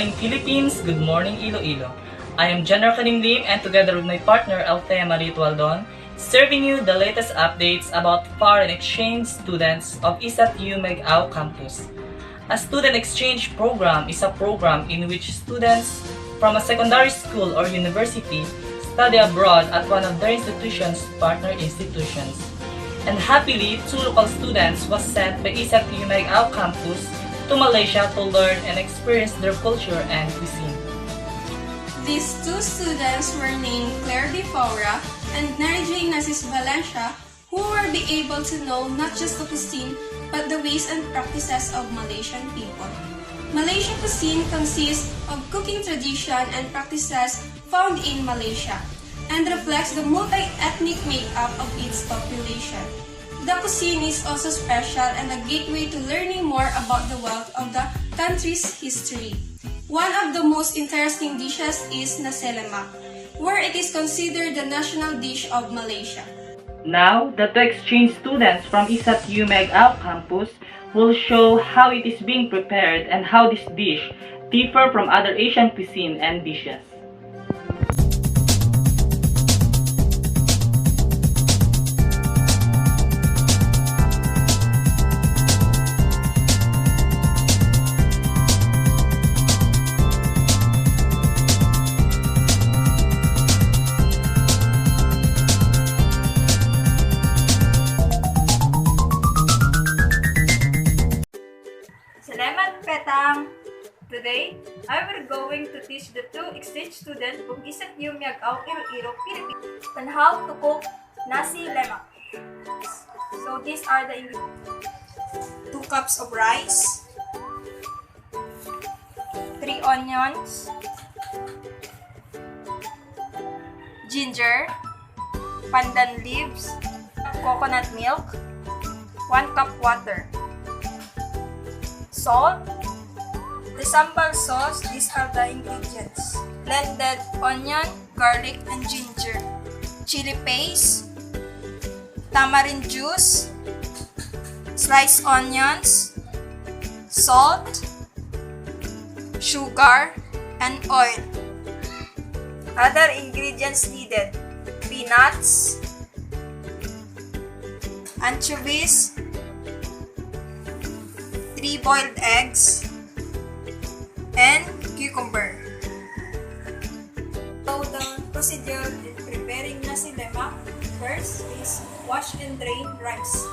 morning Philippines, good morning Iloilo. I am General Kalimlim and together with my partner Althea Marie Tualdon, serving you the latest updates about foreign exchange students of ISAT UMEG-AU campus. A student exchange program is a program in which students from a secondary school or university study abroad at one of their institution's partner institutions. And happily, 2 local students was sent by ISAT UMEG-AU campus to Malaysia to learn and experience their culture and cuisine. These 2 students were named Claire De Faura and Nari Nasis Valencia, who will be able to know not just the cuisine, but the ways and practices of Malaysian people. Malaysian cuisine consists of cooking tradition and practices found in Malaysia, and reflects the multi-ethnic makeup of its population. The cuisine is also special and a gateway to learning more about the wealth of the country's history. One of the most interesting dishes is Nasi Lemak, where it is considered the national dish of Malaysia. Now, the 2 exchange students from ISAT UMEG-AU campus will show how it is being prepared and how this dish differ from other Asian cuisine and dishes. Salamat, Petang! Today, I will going to teach the 2 exchange students from ISAT UMEG-AU Iloilo, Philippines on how to cook Nasi Lemak. So these are the ingredients. 2 cups of rice, 3 onions, ginger, pandan leaves, coconut milk, 1 cup water, salt, the sambal sauce. These are the ingredients: blended onion, garlic, and ginger, chili paste, tamarind juice, sliced onions, salt, sugar, and oil. Other ingredients needed: peanuts, anchovies, 3 boiled eggs, and cucumber. So the procedure in preparing Nasi Lemak, first is wash and drain rice.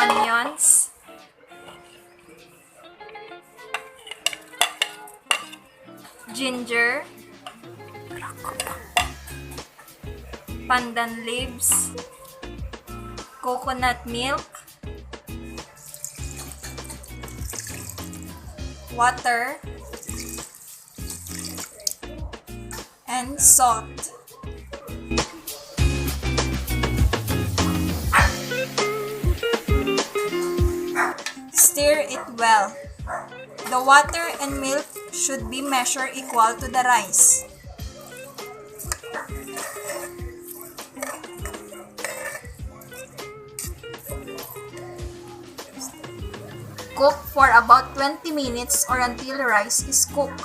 Onions, ginger, pandan leaves, coconut milk, water, and salt. Stir it well. The water and milk should be measured equal to the rice. Cook for about 20 minutes or until the rice is cooked.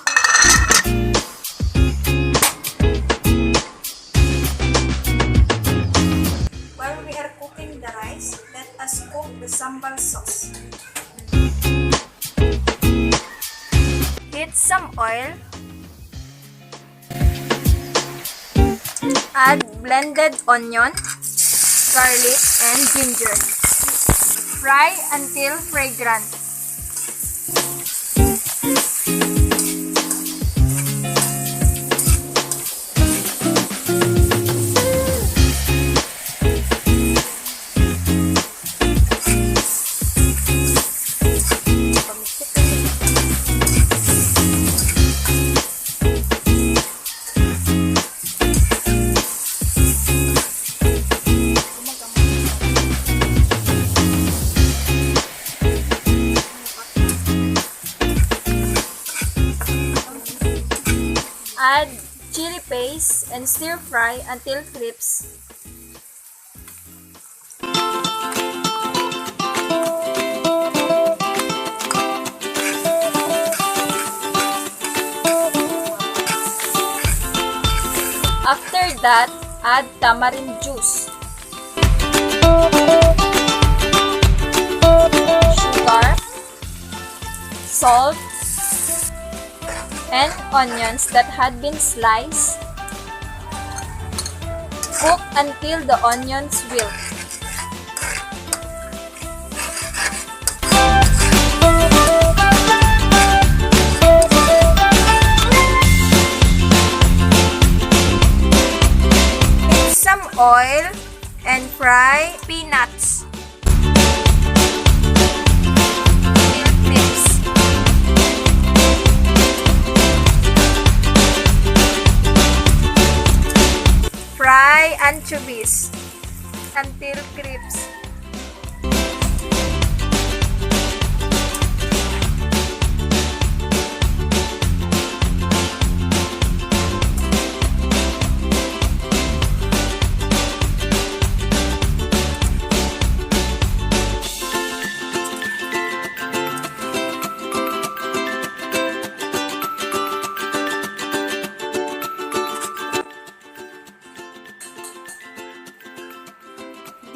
While we are cooking the rice, let us cook the sambal sauce. Heat some oil. Add blended onion, garlic, and ginger. Fry until fragrant. Add chili paste and stir fry until crisp. After that, add tamarind juice, sugar, salt, and onions that had been sliced. Cook until the onions wilt. Mix some oil and fry peanuts. Till crisp. Fry anchovies until crisp.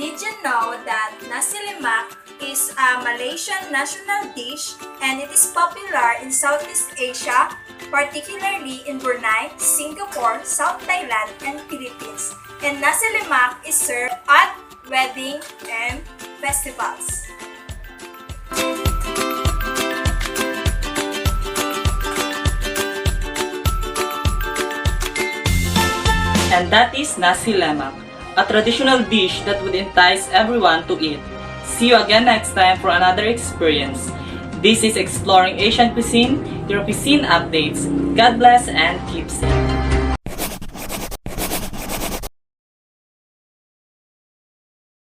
Did you know that Nasi Lemak is a Malaysian national dish and it is popular in Southeast Asia, particularly in Brunei, Singapore, South Thailand, and Philippines. And Nasi Lemak is served at weddings and festivals. And that is Nasi Lemak, a traditional dish that would entice everyone to eat. See you again next time for another experience. This is Exploring Asian Cuisine, your cuisine updates. God bless and keep safe.